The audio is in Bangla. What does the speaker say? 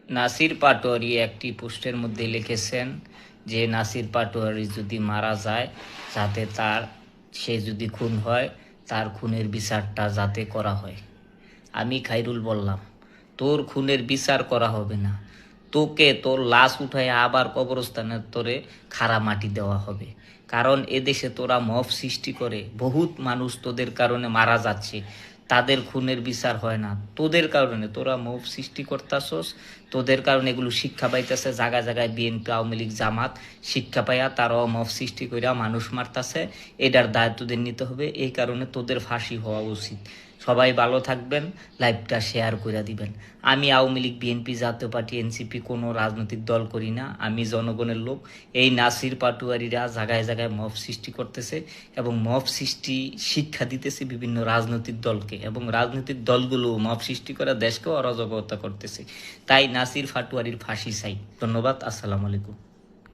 নাসির পাটোয়ারি একটি পোস্টের মধ্যে লিখেছেন যে নাসির পাটোয়ারি যদি মারা যায়, যাতে সে যদি খুন হয়, তার খুনের বিচারটা যাতে করা হয়। আমি খাইরুল বললাম, তোর খুনের বিচার করা হবে না, তোকে তোর লাশ উঠায় আবার কবরস্থানের তোরে খাড়া মাটি দেওয়া হবে। কারণ এদেশে তোরা মব সৃষ্টি করে বহুত মানুষ তোদের কারণে মারা যাচ্ছে, তাদের খুনের বিচার হয় না। তোদের কারণে তোরা মব সৃষ্টি করতাছস, তোদের কারণে এগুলো শিক্ষা পাইতেছে। জায়গায় জায়গায় বিএনপি, আওয়ামী লীগ, জামাত শিক্ষা পাইয়া তারাও মব সৃষ্টি করিয়া মানুষ মারতাছে। এটার দায় তোদের নিতে হবে। এই কারণে তোদের ফাঁসি হওয়া উচিত। সবাই ভালো থাকবেন, লাইভটা শেয়ার করে দিবেন। আমি আওয়ামী লীগ, বিএনপি, জাতীয় পার্টি, এনসিপি কোনো রাজনৈতিক দল করি না। আমি জনগণের লোক। এই নাসির পাটোয়ারিরা জায়গায় জায়গায় মব সৃষ্টি করতেছে এবং মব সৃষ্টি শিক্ষা দিতেছে বিভিন্ন রাজনৈতিক দলকে, এবং রাজনৈতিক দলগুলো মব সৃষ্টি করে দেশকেও অরাজকতা করতেছে। তাই নাসির পাটোয়ারির ফাঁসি চাই। ধন্যবাদ। আসসালামু আলাইকুম।